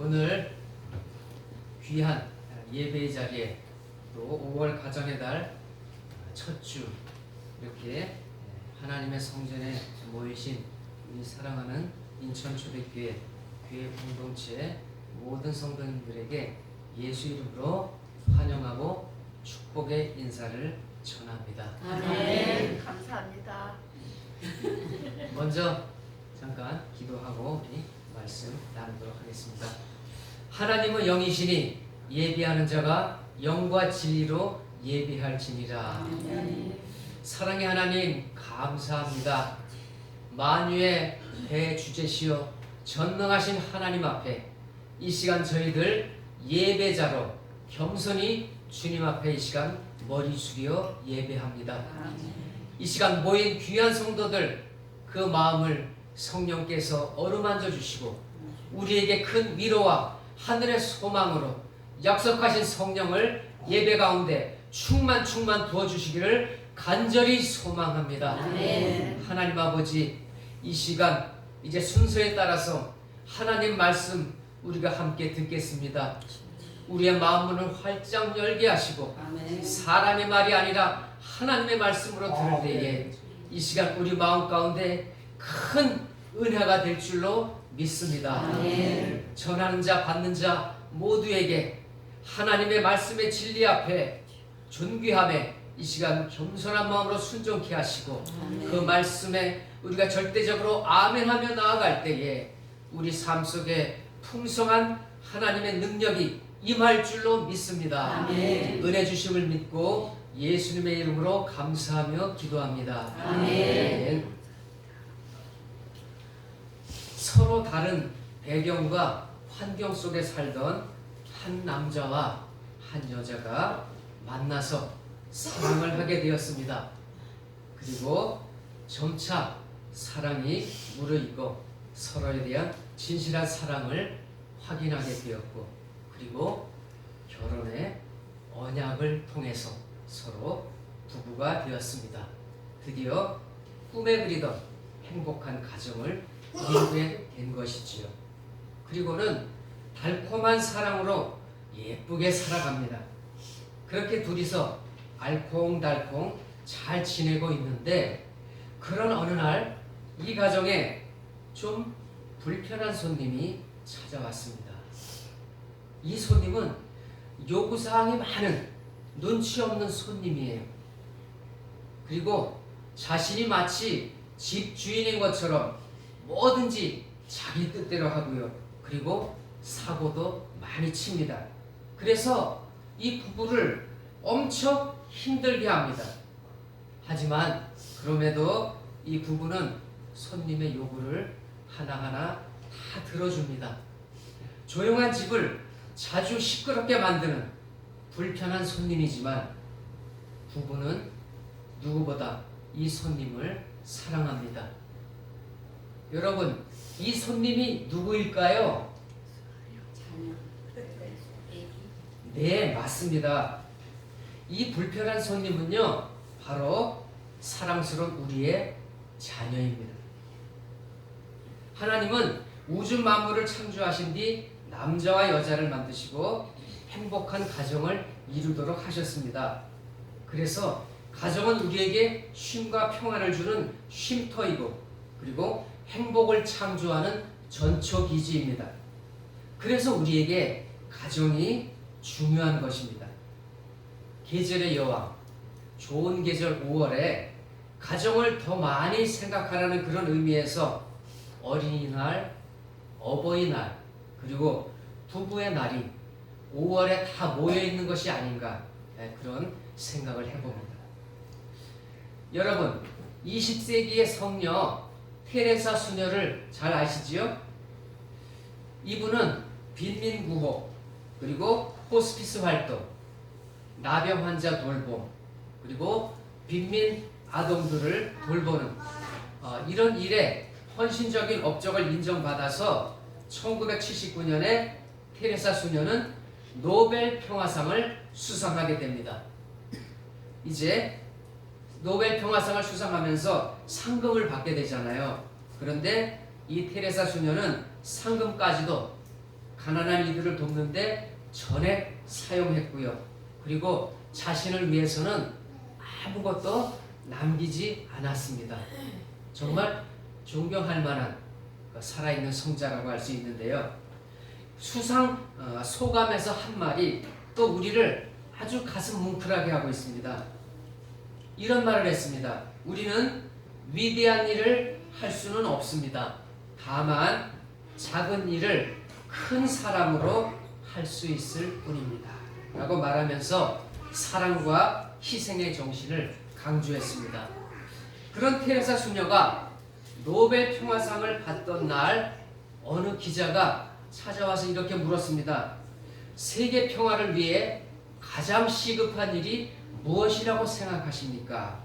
오늘 귀한 예배의 자리에 또 5월 가정의 달 첫 주 이렇게 하나님의 성전에 모이신 우리 사랑하는 인천초대교회 교회 공동체 모든 성도님들에게 예수 이름으로 환영하고 축복의 인사를 전합니다. 아멘. 감사합니다. 먼저 잠깐 기도하고 우리 말씀 나누도록 하겠습니다. 하나님은 영이시니 예비하는 자가 영과 진리로 예비할지니라. 사랑의 하나님 감사합니다. 만유의 대주제시여 전능하신 하나님 앞에 이 시간 저희들 예배자로 겸손히 주님 앞에 이 시간 머리 숙여 예배합니다. 이 시간 모인 귀한 성도들 그 마음을 성령께서 어루만져 주시고 우리에게 큰 위로와 하늘의 소망으로 약속하신 성령을 예배 가운데 충만 부어주시기를 간절히 소망합니다. 아멘. 하나님 아버지 이 시간 이제 순서에 따라서 하나님 말씀 우리가 함께 듣겠습니다. 우리의 마음문을 활짝 열게 하시고 사람의 말이 아니라 하나님의 말씀으로 들을 때에 이 시간 우리 마음 가운데 큰 은혜가 될 줄로 믿습니다. 아멘. 전하는 자 받는 자 모두에게 하나님의 말씀의 진리 앞에 존귀함에 이 시간 겸손한 마음으로 순종케 하시고 그 말씀에 우리가 절대적으로 아멘하며 나아갈 때에 우리 삶 속에 풍성한 하나님의 능력이 임할 줄로 믿습니다. 아멘. 은혜 주심을 믿고 예수님의 이름으로 감사하며 기도합니다. 아멘. 서로 다른 배경과 환경 속에 살던 한 남자와 한 여자가 만나서 사랑을 하게 되었습니다. 그리고 점차 사랑이 무르익고 서로에 대한 진실한 사랑을 확인하게 되었고 그리고 결혼의 언약을 통해서 서로 부부가 되었습니다. 드디어 꿈에 그리던 행복한 가정을 이루게 된 것이지요. 그리고는 달콤한 사랑으로 예쁘게 살아갑니다. 그렇게 둘이서 알콩달콩 잘 지내고 있는데 그런 어느 날 이 가정에 좀 불편한 손님이 찾아왔습니다. 이 손님은 요구사항이 많은 눈치 없는 손님이에요. 그리고 자신이 마치 집주인인 것처럼 뭐든지 자기 뜻대로 하고요. 그리고 사고도 많이 칩니다. 그래서 이 부부를 엄청 힘들게 합니다. 하지만 그럼에도 이 부부는 손님의 요구를 하나하나 다 들어줍니다. 조용한 집을 자주 시끄럽게 만드는 불편한 손님이지만 부부는 누구보다 이 손님을 사랑합니다. 여러분, 이 손님이 누구일까요? 네, 맞습니다. 이 불편한 손님은요, 바로 사랑스러운 우리의 자녀입니다. 하나님은 우주 만물을 창조하신 뒤 남자와 여자를 만드시고 행복한 가정을 이루도록 하셨습니다. 그래서 가정은 우리에게 쉼과 평안을 주는 쉼터이고 그리고 행복을 창조하는 전초기지입니다. 그래서 우리에게 가정이 중요한 것입니다. 계절의 여왕, 좋은 계절 5월에 가정을 더 많이 생각하라는 그런 의미에서 어린이날, 어버이날, 그리고 부부의 날이 5월에 다 모여있는 것이 아닌가 그런 생각을 해봅니다. 여러분, 20세기의 성녀 테레사 수녀를 잘 아시지요? 이분은 빈민구호, 그리고 호스피스 활동, 나병 환자 돌봄, 그리고 빈민 아동들을 돌보는 이런 일에 헌신적인 업적을 인정받아서 1979년에 테레사 수녀는 노벨 평화상을 수상하게 됩니다. 이제 노벨 평화상을 수상하면서 상금을 받게 되잖아요. 그런데 이 테레사 수녀는 상금까지도 가난한 이들을 돕는데 전액 사용했고요. 그리고 자신을 위해서는 아무것도 남기지 않았습니다. 정말 존경할 만한 살아있는 성자라고 할 수 있는데요. 소감에서 한 말이 또 우리를 아주 가슴 뭉클하게 하고 있습니다. 이런 말을 했습니다. 우리는 위대한 일을 할 수는 없습니다. 다만 작은 일을 큰 사랑으로 할 수 있을 뿐입니다. 라고 말하면서 사랑과 희생의 정신을 강조했습니다. 그런 테레사 수녀가 노벨 평화상을 받던 날 어느 기자가 찾아와서 이렇게 물었습니다. 세계 평화를 위해 가장 시급한 일이 무엇이라고 생각하십니까?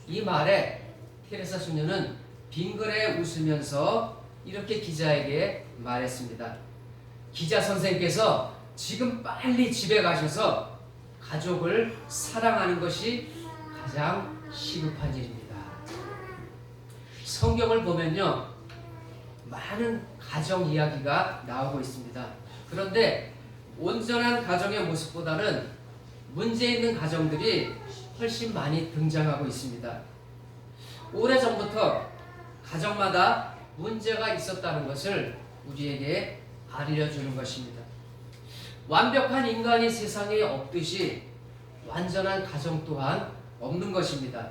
이 말에 테레사 수녀는 빙그레 웃으면서 이렇게 기자에게 말했습니다. 기자 선생께서 지금 빨리 집에 가셔서 가족을 사랑하는 것이 가장 시급한 일입니다. 성경을 보면요, 많은 가정 이야기가 나오고 있습니다. 그런데 온전한 가정의 모습보다는 문제 있는 가정들이 훨씬 많이 등장하고 있습니다. 오래전부터 가정마다 문제가 있었다는 것을 우리에게 알려주는 것입니다. 완벽한 인간이 세상에 없듯이 완전한 가정 또한 없는 것입니다.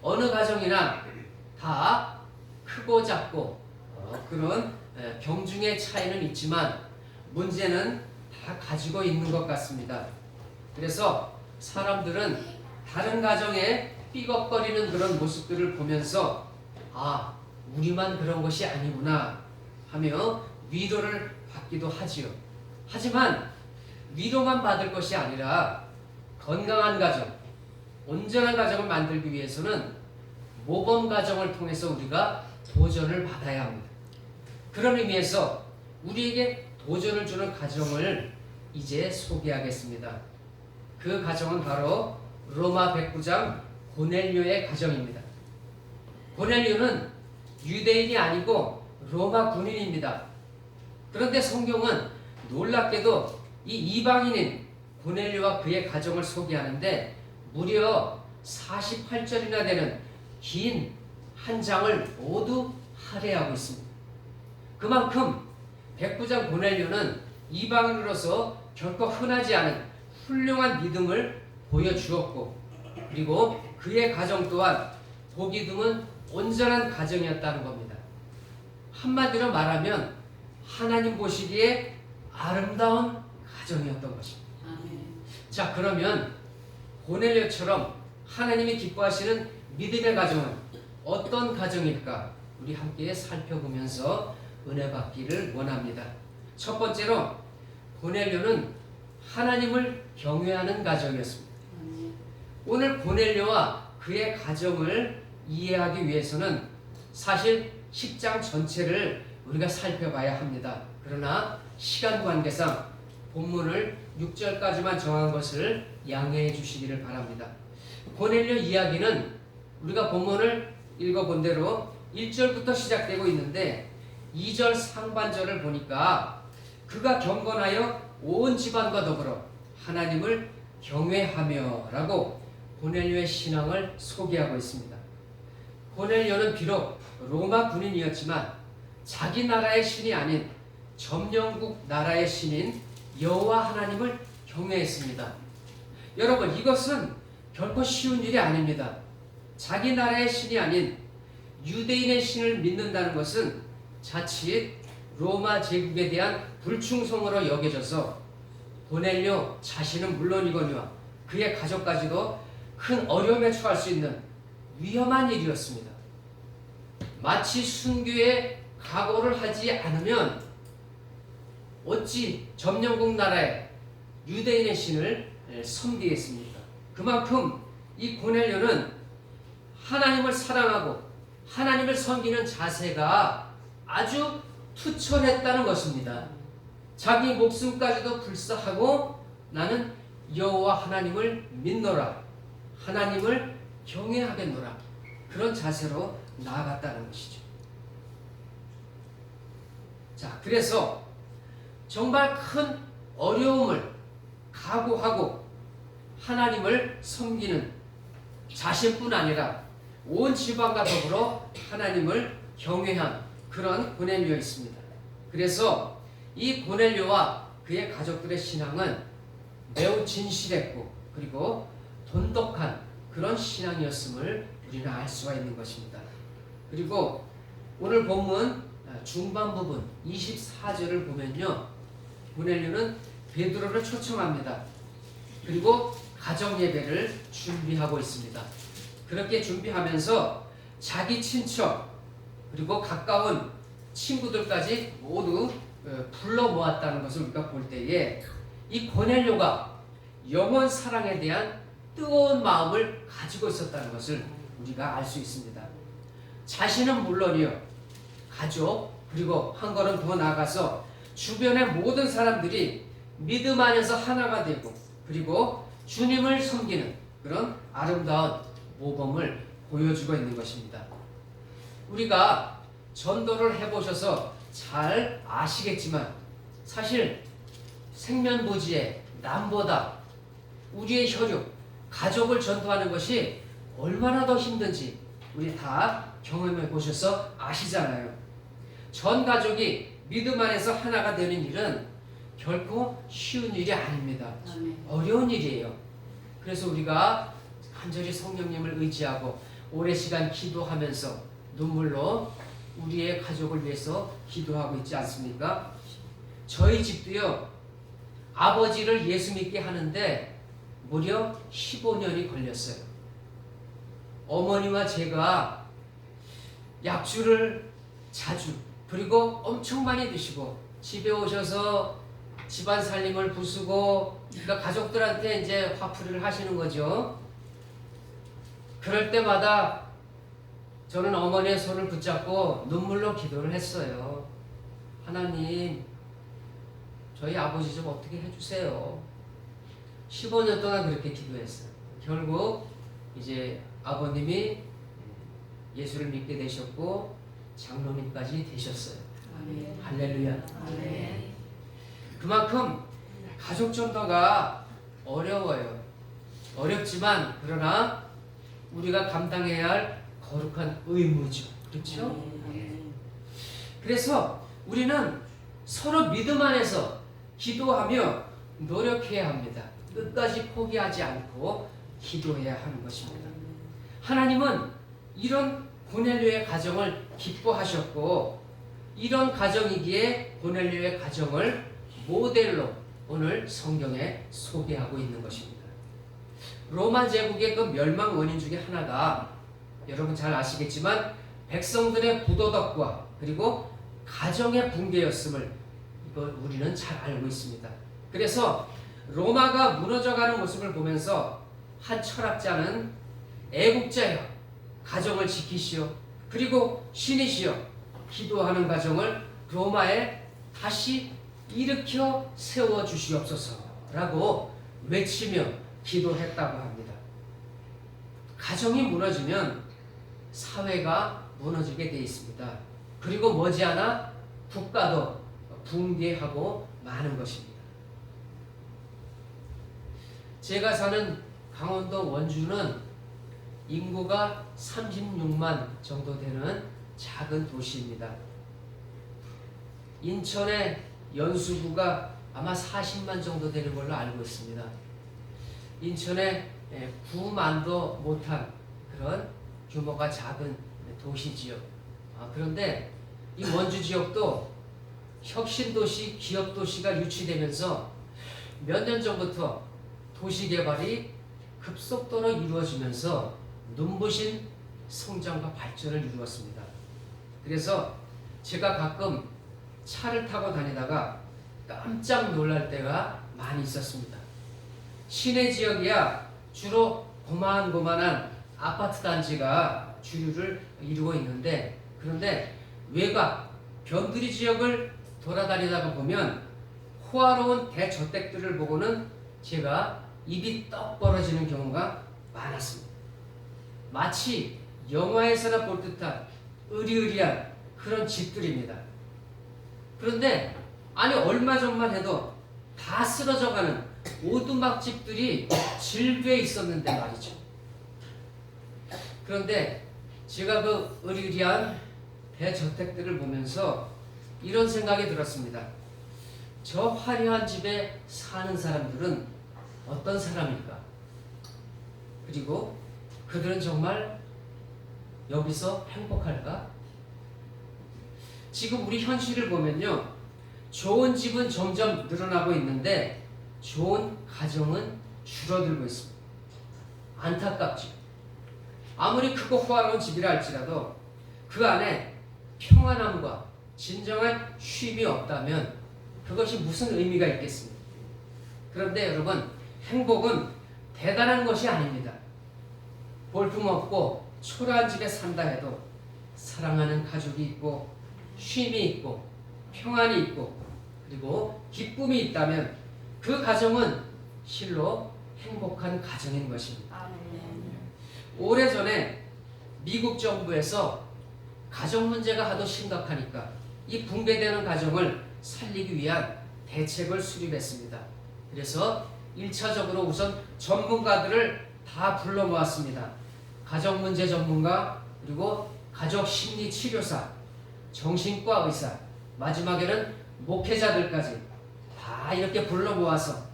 어느 가정이나 다 크고 작고 그런 경중의 차이는 있지만 문제는 다 가지고 있는 것 같습니다. 그래서 사람들은 다른 가정에 삐걱거리는 그런 모습들을 보면서 우리만 그런 것이 아니구나 하며 위로를 받기도 하지요. 하지만 위로만 받을 것이 아니라 건강한 가정, 온전한 가정을 만들기 위해서는 모범 가정을 통해서 우리가 도전을 받아야 합니다. 그런 의미에서 우리에게 도전을 주는 가정을 이제 소개하겠습니다. 그 가정은 바로 로마 백부장 고넬료의 가정입니다. 고넬료는 유대인이 아니고 로마 군인입니다. 그런데 성경은 놀랍게도 이 이방인인 고넬료와 그의 가정을 소개하는데 무려 48절이나 되는 긴 한 장을 모두 할애하고 있습니다. 그만큼 백부장 고넬료는 이방인으로서 결코 흔하지 않은 훌륭한 믿음을 보여주었고, 그리고 그의 가정 또한 보기 드문 온전한 가정이었다는 겁니다. 한마디로 말하면 하나님 보시기에 아름다운 가정이었던 것입니다. 자, 그러면 고넬료처럼 하나님이 기뻐하시는 믿음의 가정은 어떤 가정일까? 우리 함께 살펴보면서 은혜 받기를 원합니다. 첫 번째로 고넬료는 하나님을 경외하는 가정이었습니다. 오늘 고넬료와 그의 가정을 이해하기 위해서는 사실 10장 전체를 우리가 살펴봐야 합니다. 그러나 시간 관계상 본문을 6절까지만 정한 것을 양해해 주시기를 바랍니다. 고넬료 이야기는 우리가 본문을 읽어본 대로 1절부터 시작되고 있는데 2절 상반절을 보니까 그가 경건하여 온 집안과 더불어 하나님을 경외하며 라고 고넬료의 신앙을 소개하고 있습니다. 고넬료는 비록 로마 군인이었지만 자기 나라의 신이 아닌 점령국 나라의 신인 여호와 하나님을 경외했습니다. 여러분, 이것은 결코 쉬운 일이 아닙니다. 자기 나라의 신이 아닌 유대인의 신을 믿는다는 것은 자칫 로마 제국에 대한 불충성으로 여겨져서 고넬료 자신은 물론이거니와 그의 가족까지도 큰 어려움에 처할 수 있는 위험한 일이었습니다. 마치 순교에 각오를 하지 않으면 어찌 점령국 나라의 유대인의 신을 섬기겠습니까? 그만큼 이 고넬료는 하나님을 사랑하고 하나님을 섬기는 자세가 아주 투철했다는 것입니다. 자기 목숨까지도 불사하고 나는 여호와 하나님을 믿노라, 하나님을 경외하겠노라, 그런 자세로 나아갔다는 것이죠. 자, 그래서 정말 큰 어려움을 각오하고 하나님을 섬기는 자신뿐 아니라 온 집안과 더불어 하나님을 경외한 그런 고넬료였습니다. 그래서 이 고넬료와 그의 가족들의 신앙은 매우 진실했고 그리고 돈독한 그런 신앙이었음을 우리는 알 수가 있는 것입니다. 그리고 오늘 본문 중반 부분 24절을 보면요, 고넬료는 베드로를 초청합니다. 그리고 가정 예배를 준비하고 있습니다. 그렇게 준비하면서 자기 친척 그리고 가까운 친구들까지 모두 불러 모았다는 것을 우리가 볼 때에 이 고넬료가 영원 사랑에 대한 뜨거운 마음을 가지고 있었다는 것을 우리가 알 수 있습니다. 자신은 물론이요, 가족 그리고 한 걸음 더 나아가서 주변의 모든 사람들이 믿음 안에서 하나가 되고 그리고 주님을 섬기는 그런 아름다운 모범을 보여주고 있는 것입니다. 우리가 전도를 해보셔서 잘 아시겠지만 사실 생면부지에 남보다 우리의 혈육, 가족을 전도하는 것이 얼마나 더 힘든지 우리 다 경험해 보셔서 아시잖아요. 전 가족이 믿음 안에서 하나가 되는 일은 결코 쉬운 일이 아닙니다. 어려운 일이에요. 그래서 우리가 간절히 성령님을 의지하고 오랜 시간 기도하면서 눈물로 우리의 가족을 위해서 기도하고 있지 않습니까? 저희 집도요, 아버지를 예수 믿게 하는데 무려 15년이 걸렸어요. 어머니와 제가 약주를 자주 그리고 엄청 많이 드시고 집에 오셔서 집안 살림을 부수고 그러니까 가족들한테 이제 화풀이를 하시는 거죠. 그럴 때마다 저는 어머니의 손을 붙잡고 눈물로 기도를 했어요. 하나님, 저희 아버지 좀 어떻게 해주세요. 15년 동안 그렇게 기도했어요. 결국 이제 아버님이 예수를 믿게 되셨고 장로님까지 되셨어요. 아멘. 할렐루야. 아멘. 그만큼 가족 전도가 어려워요. 어렵지만 그러나 우리가 감당해야 할 거룩한 의무죠. 그렇죠? 그래서 우리는 서로 믿음 안에서 기도하며 노력해야 합니다. 끝까지 포기하지 않고 기도해야 하는 것입니다. 하나님은 이런 고넬료의 가정을 기뻐하셨고 이런 가정이기에 고넬료의 가정을 모델로 오늘 성경에 소개하고 있는 것입니다. 로마 제국의 그 멸망 원인 중에 하나가 여러분 잘 아시겠지만 백성들의 부도덕과 그리고 가정의 붕괴였음을 이거 우리는 잘 알고 있습니다. 그래서 로마가 무너져가는 모습을 보면서 한 철학자는 애국자여 가정을 지키시오 그리고 신이시여 기도하는 가정을 로마에 다시 일으켜 세워 주시옵소서라고 외치며 기도했다고 합니다. 가정이 무너지면 사회가 무너지게 되어 있습니다. 그리고 머지않아 국가도 붕괴하고 마는 것입니다. 제가 사는 강원도 원주는 인구가 36만 정도 되는 작은 도시입니다. 인천의 연수구가 아마 40만 정도 되는 걸로 알고 있습니다. 인천에 9만도 못한 그런 규모가 작은 도시지요. 그런데 이 원주 지역도 혁신도시, 기업도시가 유치되면서 몇 년 전부터 도시개발이 급속도로 이루어지면서 눈부신 성장과 발전을 이루었습니다. 그래서 제가 가끔 차를 타고 다니다가 깜짝 놀랄 때가 많이 있었습니다. 시내 지역이야 주로 고만고만한 아파트 단지가 주류를 이루고 있는데 그런데 외곽 변두리 지역을 돌아다니다가 보면 호화로운 대저택들을 보고는 제가 입이 떡 벌어지는 경우가 많았습니다. 마치 영화에서나 볼 듯한 으리으리한 그런 집들입니다. 그런데 아니 얼마 전만 해도 다 쓰러져가는 오두막집들이 질주에 있었는데 말이죠. 그런데 제가 그 의리의리한 대저택들을 보면서 이런 생각이 들었습니다. 저 화려한 집에 사는 사람들은 어떤 사람일까? 그리고 그들은 정말 여기서 행복할까? 지금 우리 현실을 보면요, 좋은 집은 점점 늘어나고 있는데 좋은 가정은 줄어들고 있습니다. 안타깝죠. 아무리 크고 호화로운 집이라 할지라도 그 안에 평안함과 진정한 쉼이 없다면 그것이 무슨 의미가 있겠습니까? 그런데 여러분, 행복은 대단한 것이 아닙니다. 볼품없고 초라한 집에 산다 해도 사랑하는 가족이 있고 쉼이 있고 평안이 있고 그리고 기쁨이 있다면 그 가정은 실로 행복한 가정인 것입니다. 오래전에 미국 정부에서 가정 문제가 하도 심각하니까 이 붕괴되는 가정을 살리기 위한 대책을 수립했습니다. 그래서 1차적으로 우선 전문가들을 다 불러 모았습니다. 가정 문제 전문가, 그리고 가족 심리 치료사, 정신과 의사, 마지막에는 목회자들까지 다 이렇게 불러 모아서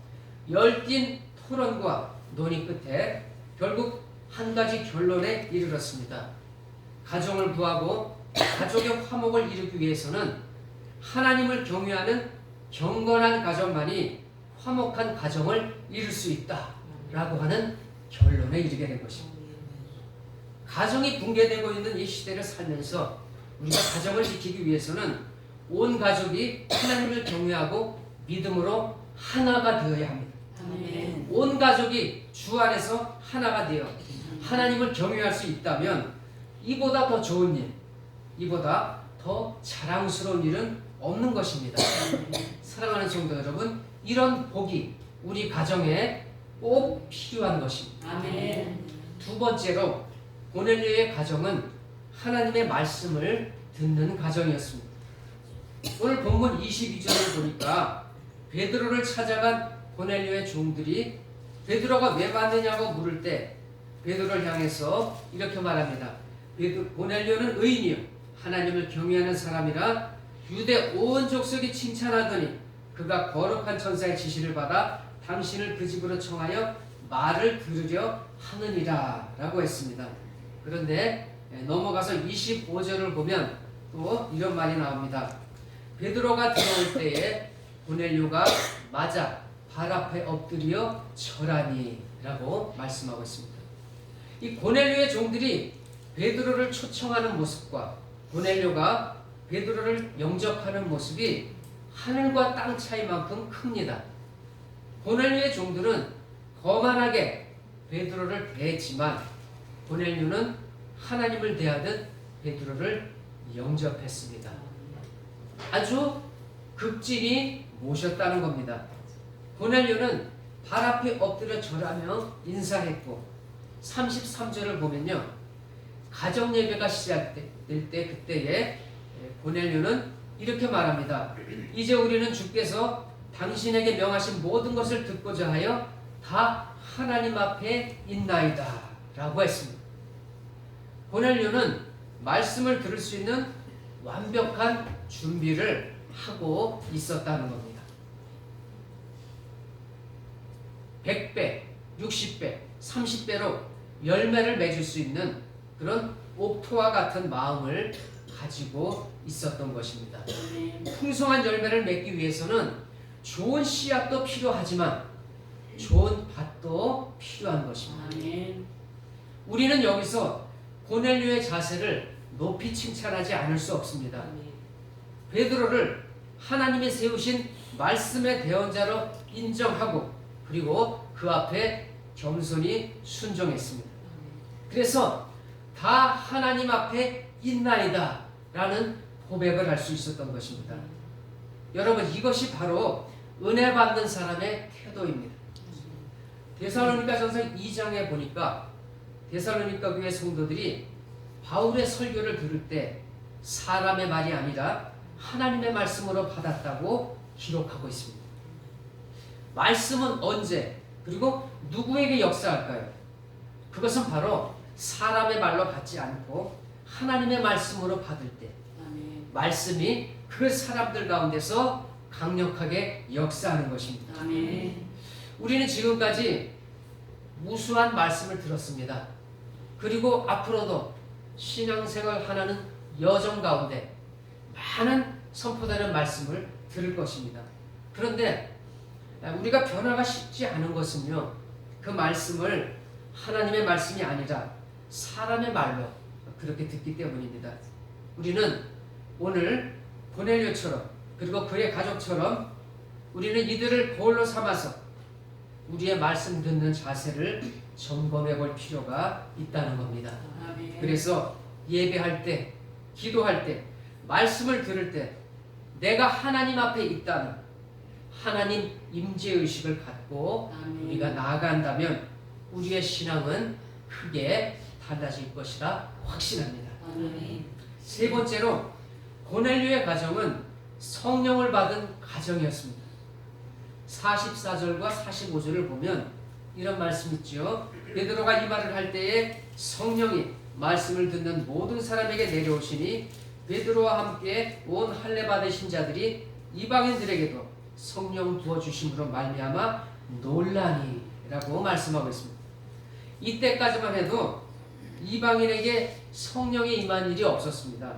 열띤 토론과 논의 끝에 결국 한 가지 결론에 이르렀습니다. 가정을 구하고 가족의 화목을 이루기 위해서는 하나님을 경외하는 경건한 가정만이 화목한 가정을 이룰 수 있다라고 하는 결론에 이르게 된 것입니다. 가정이 붕괴되고 있는 이 시대를 살면서 우리가 가정을 지키기 위해서는 온 가족이 하나님을 경외하고 믿음으로 하나가 되어야 합니다. 아멘. 온 가족이 주 안에서 하나가 되어 하나님을 경외할 수 있다면 이보다 더 좋은 일, 이보다 더 자랑스러운 일은 없는 것입니다. 사랑하는 성도 여러분, 이런 복이 우리 가정에 꼭 필요한 것입니다. 아멘. 두 번째로 고넬료의 가정은 하나님의 말씀을 듣는 가정이었습니다. 오늘 본문 22절을 보니까 베드로를 찾아간 고넬료의 종들이 베드로가 왜 왔느냐고 물을 때 베드로를 향해서 이렇게 말합니다. 고넬료는 의인이요 하나님을 경외하는 사람이라 유대 온 족속이 칭찬하더니 그가 거룩한 천사의 지시를 받아 당신을 그 집으로 청하여 말을 들으려 하느니라 라고 했습니다. 그런데 넘어가서 25절을 보면 또 이런 말이 나옵니다. 베드로가 들어올 때에 고넬료가 맞아 발 앞에 엎드려 절하니 라고 말씀하고 있습니다. 이 고넬료의 종들이 베드로를 초청하는 모습과 고넬료가 베드로를 영접하는 모습이 하늘과 땅 차이만큼 큽니다. 고넬료의 종들은 거만하게 베드로를 대했지만 고넬료는 하나님을 대하듯 베드로를 영접했습니다. 아주 극진히 모셨다는 겁니다. 고넬료는 발 앞에 엎드려 절하며 인사했고 33절을 보면요, 가정 예배가 시작될 때 그때에 고넬료는 이렇게 말합니다. 이제 우리는 주께서 당신에게 명하신 모든 것을 듣고자 하여 다 하나님 앞에 있나이다 라고 했습니다. 고넬료는 말씀을 들을 수 있는 완벽한 준비를 하고 있었다는 겁니다. 100배, 60배, 30배로 열매를 맺을 수 있는 그런 옥토와 같은 마음을 가지고 있었던 것입니다. 풍성한 열매를 맺기 위해서는 좋은 씨앗도 필요하지만 좋은 밭도 필요한 것입니다. 우리는 여기서 고넬료의 자세를 높이 칭찬하지 않을 수 없습니다. 베드로를 하나님이 세우신 말씀의 대언자로 인정하고 그리고 그 앞에 겸손히 순종했습니다. 그래서 다 하나님 앞에 있나이다 라는 고백을 할 수 있었던 것입니다. 여러분, 이것이 바로 은혜 받는 사람의 태도입니다. 데살로니가전서 2장에 보니까 데살로니가 교회 성도들이 바울의 설교를 들을 때 사람의 말이 아니라 하나님의 말씀으로 받았다고 기록하고 있습니다. 말씀은 언제 그리고 누구에게 역사할까요? 그것은 바로 사람의 말로 받지 않고 하나님의 말씀으로 받을 때 말씀이 그 사람들 가운데서 강력하게 역사하는 것입니다. 우리는 지금까지 무수한 말씀을 들었습니다. 그리고 앞으로도 신앙생활 하나는 여정 가운데 많은 선포되는 말씀을 들을 것입니다. 그런데 우리가 변화가 쉽지 않은 것은요, 그 말씀을 하나님의 말씀이 아니라 사람의 말로 그렇게 듣기 때문입니다. 우리는 오늘 고넬료처럼 그리고 그의 가족처럼 우리는 이들을 보울로 삼아서 우리의 말씀 듣는 자세를 점검해 볼 필요가 있다는 겁니다. 그래서 예배할 때, 기도할 때, 말씀을 들을 때 내가 하나님 앞에 있다는 하나님 임재의식을 갖고 우리가 나아간다면 우리의 신앙은 크게 달라질 것이라 확신합니다. 세 번째로 고넬료의 가정은 성령을 받은 가정이었습니다. 44절과 45절을 보면 이런 말씀 있죠. 베드로가 이 말을 할 때에 성령이 말씀을 듣는 모든 사람에게 내려오시니 베드로와 함께 온 할례 받으신 자들이 이방인들에게도 성령 부어주심으로 말미암아 놀라니라고 말씀하고 있습니다. 이때까지만 해도 이방인에게 성령이 임한 일이 없었습니다.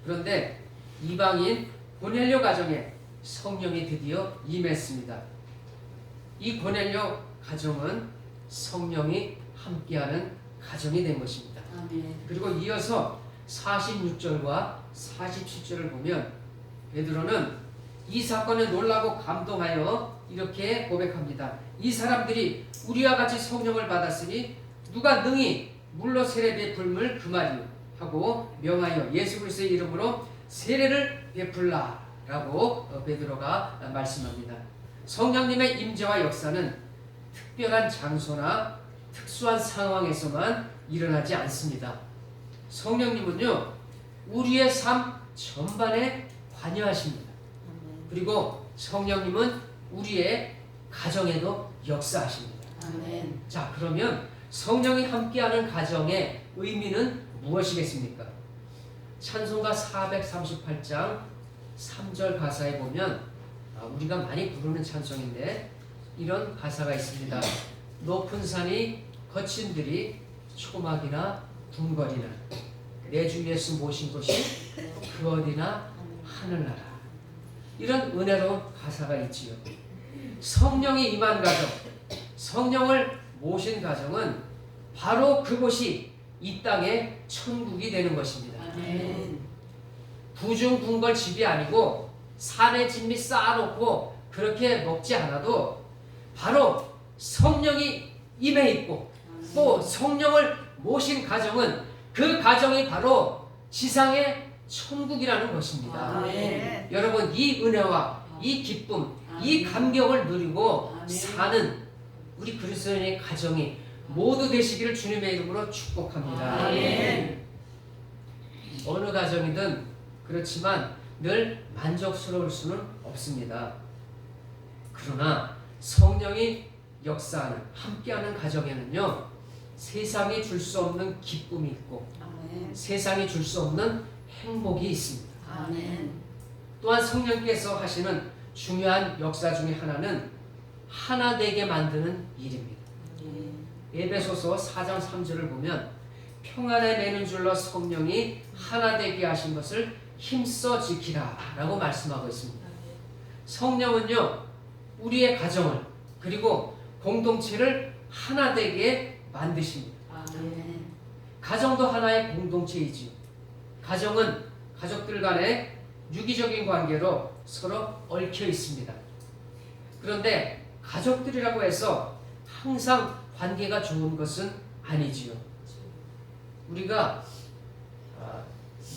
그런데 이방인 고넬료 가정에 성령이 드디어 임했습니다. 이 고넬료 가정은 성령이 함께하는 가정이 된 것입니다. 그리고 이어서 46절과 47절을 보면 베드로는 이 사건에 놀라고 감동하여 이렇게 고백합니다. 이 사람들이 우리와 같이 성령을 받았으니 누가 능히 물로 세례 베풀물 그 말이요 하고 명하여 예수 그리스도의 이름으로 세례를 베풀라라고 베드로가 말씀합니다. 성령님의 임재와 역사는 특별한 장소나 특수한 상황에서만 일어나지 않습니다. 성령님은요, 우리의 삶 전반에 관여하십니다. 그리고 성령님은 우리의 가정에도 역사하십니다. 자, 그러면 성령이 함께하는 가정의 의미는 무엇이겠습니까? 찬송가 438장 3절 가사에 보면 우리가 많이 부르는 찬송인데 이런 가사가 있습니다. 높은 산이 거친 들이 초막이나 궁궐이나 내 주 예수 모신 곳이 그 어디나 하늘나라. 이런 은혜로운 가사가 있지요. 성령이 임한 가정, 성령을 모신 가정은 바로 그곳이 이 땅의 천국이 되는 것입니다. 부중궁궐 집이 아니고 산에 진미 쌓아놓고 그렇게 먹지 않아도 바로 성령이 임해 있고 또 성령을 모신 가정은 그 가정이 바로 지상의 천국이라는 것입니다. 여러분, 이 은혜와 이 기쁨, 이 감격을 누리고 사는 우리 그리스도인의 가정이 모두 되시기를 주님의 이름으로 축복합니다. 어느 가정이든 그렇지만 늘 만족스러울 수는 없습니다. 그러나 성령이 역사하는 함께하는 가정에는요, 세상이 줄 수 없는 기쁨이 있고 세상이 줄 수 없는 행복이 있습니다. 또한 성령께서 하시는 중요한 역사 중에 하나는 하나 되게 만드는 일입니다. 에베소서 4장 3절을 보면 평안에 매는 줄로 성령이 하나 되게 하신 것을 힘써 지키라 라고 말씀하고 있습니다. 성령은요, 우리의 가정을 그리고 공동체를 하나 되게 만드십니다. 가정도 하나의 공동체이지요. 가정은 가족들 간의 유기적인 관계로 서로 얽혀 있습니다. 그런데 가족들이라고 해서 항상 관계가 좋은 것은 아니지요. 우리가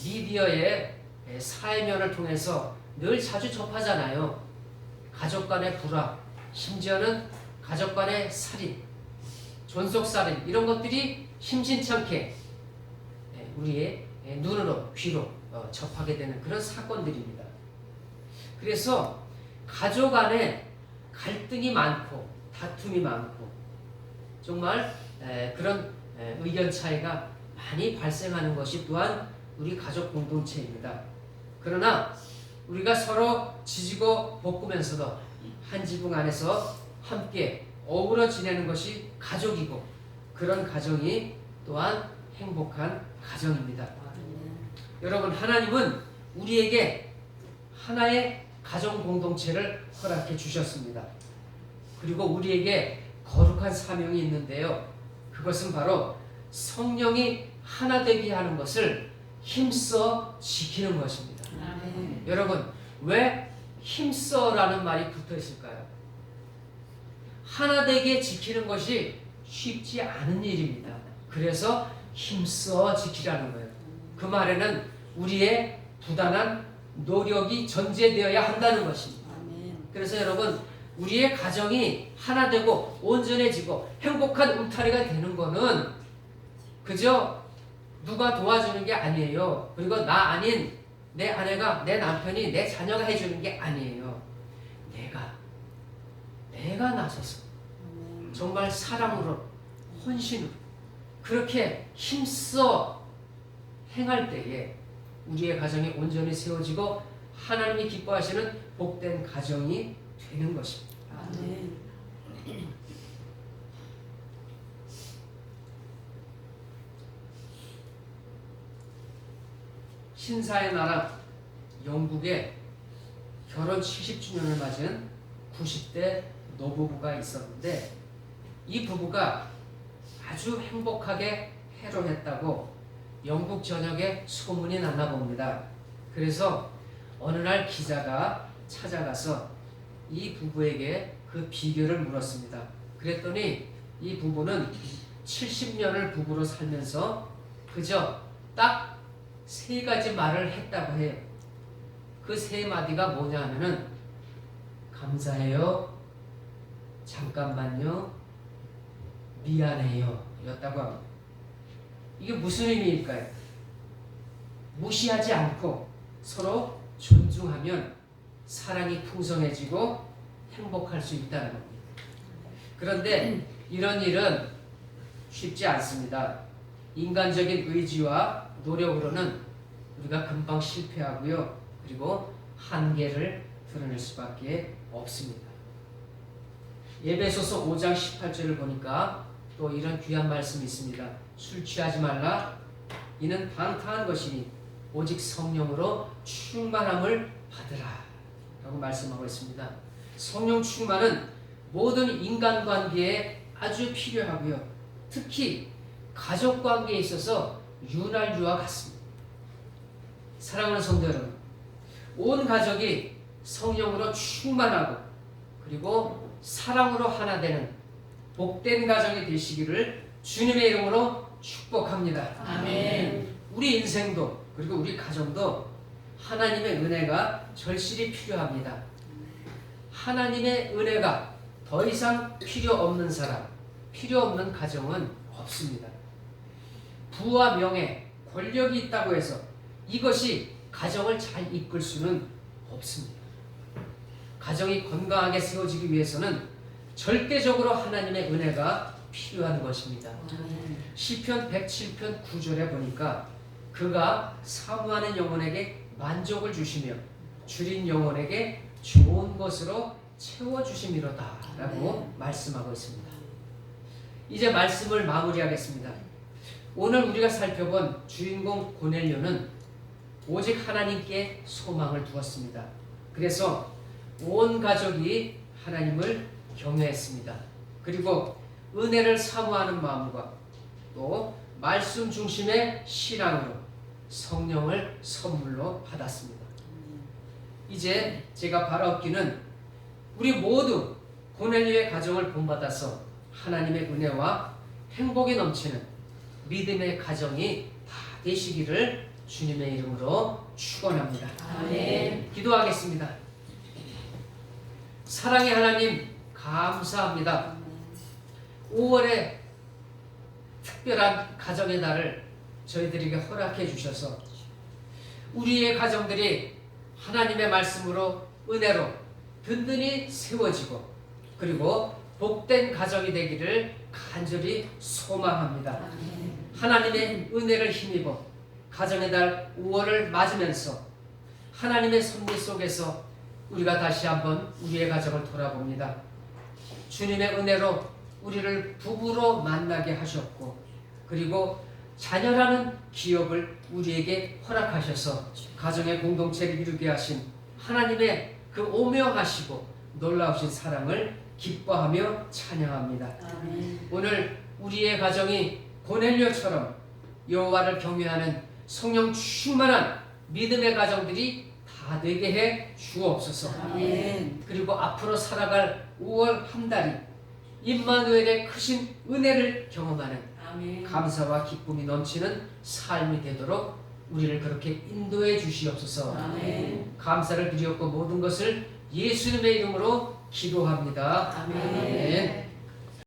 미디어의 사회면을 통해서 늘 자주 접하잖아요. 가족 간의 불화, 심지어는 가족 간의 살인, 존속살인 이런 것들이 심심찮게 우리의 눈으로 귀로 접하게 되는 그런 사건들입니다. 그래서 가족 안에 갈등이 많고 다툼이 많고 정말 그런 의견 차이가 많이 발생하는 것이 또한 우리 가족 공동체입니다. 그러나 우리가 서로 지지고 볶으면서도 한 지붕 안에서 함께 어우러 지내는 것이 가족이고 그런 가정이 또한 행복한 가정입니다. 여러분, 하나님은 우리에게 하나의 가정 공동체를 허락해 주셨습니다. 그리고 우리에게 거룩한 사명이 있는데요. 그것은 바로 성령이 하나 되게 하는 것을 힘써 지키는 것입니다. 여러분, 왜 힘써라는 말이 붙어 있을까요? 하나 되게 지키는 것이 쉽지 않은 일입니다. 그래서 힘써 지키라는 거예요. 그 말에는 우리의 부단한 노력이 전제되어야 한다는 것입니다. 그래서 여러분, 우리의 가정이 하나 되고 온전해지고 행복한 울타리가 되는 것은 그저 누가 도와주는 게 아니에요. 그리고 나 아닌 내 아내가, 내 남편이, 내 자녀가 해주는 게 아니에요. 내가 나서서 정말 사랑으로, 헌신으로 그렇게 힘써 행할 때에 우리의 가정이 온전히 세워지고 하나님이 기뻐하시는 복된 가정이 되는 것입니다. 신사의 나라 영국에 결혼 70주년을 맞은 90대 노부부가 있었는데 이 부부가 아주 행복하게 해로했다고 영국 전역에 소문이 났나 봅니다. 그래서 어느 날 기자가 찾아가서 이 부부에게 그 비결을 물었습니다. 그랬더니 이 부부는 70년을 부부로 살면서 그저 딱 3가지 말을 했다고 해요. 그 3마디가 뭐냐 하면은 감사해요, 잠깐만요, 미안해요 였다고 합니다. 이게 무슨 의미일까요? 무시하지 않고 서로 존중하면 사랑이 풍성해지고 행복할 수 있다는 겁니다. 그런데 이런 일은 쉽지 않습니다. 인간적인 의지와 노력으로는 우리가 금방 실패하고요. 그리고 한계를 드러낼 수밖에 없습니다. 에베소서 5장 18절을 보니까 또 이런 귀한 말씀이 있습니다. 술 취하지 말라. 이는 방탕한 것이니 오직 성령으로 충만함을 받으라. 라고 말씀하고 있습니다. 성령 충만은 모든 인간관계에 아주 필요하고요. 특히 가족관계에 있어서 윤활유와 같습니다. 사랑하는 성도 여러분, 온 가족이 성령으로 충만하고 그리고 사랑으로 하나 되는 복된 가정이 되시기를 주님의 이름으로 축복합니다. 아멘. 우리 인생도 그리고 우리 가정도 하나님의 은혜가 절실히 필요합니다. 하나님의 은혜가 더 이상 필요 없는 사람, 필요 없는 가정은 없습니다. 부와 명예, 권력이 있다고 해서 이것이 가정을 잘 이끌 수는 없습니다. 가정이 건강하게 세워지기 위해서는 절대적으로 하나님의 은혜가 필요한 것입니다. 시편 107편 9절에 보니까 그가 사모하는 영혼에게 만족을 주시며 줄인 영혼에게 좋은 것으로 채워주심이로다 라고 말씀하고 있습니다. 이제 말씀을 마무리하겠습니다. 오늘 우리가 살펴본 주인공 고넬료는 오직 하나님께 소망을 두었습니다. 그래서 온 가족이 하나님을 경외했습니다. 그리고 은혜를 사모하는 마음과 또 말씀 중심의 신앙으로 성령을 선물로 받았습니다. 이제 제가 바라옵기는 우리 모두 고넬료의 가정을 본받아서 하나님의 은혜와 행복이 넘치는 믿음의 가정이 다 되시기를 주님의 이름으로 축원합니다. 아멘. 기도하겠습니다. 사랑의 하나님 감사합니다. 5월에 특별한 가정의 날을 저희들에게 허락해 주셔서 우리의 가정들이 하나님의 말씀으로 은혜로 든든히 세워지고 그리고 복된 가정이 되기를 간절히 소망합니다. 하나님의 은혜를 힘입어 가정의 달 5월을 맞으면서 하나님의 섭리 속에서 우리가 다시 한번 우리의 가정을 돌아봅니다. 주님의 은혜로 우리를 부부로 만나게 하셨고 그리고 자녀라는 기업을 우리에게 허락하셔서 가정의 공동체를 이루게 하신 하나님의 그 오묘하시고 놀라우신 사랑을 기뻐하며 찬양합니다. 오늘 우리의 가정이 고넬료처럼 여호와를 경외하는 성령 충만한 믿음의 가정들이 다 되게 해 주옵소서. 그리고 앞으로 살아갈 5월 한 달이 임마누엘의 크신 은혜를 경험하는 감사와 기쁨이 넘치는 삶이 되도록 우리를 그렇게 인도해 주시옵소서. 감사를 드리옵고 모든 것을 예수님의 이름으로 기도합니다. 아멘.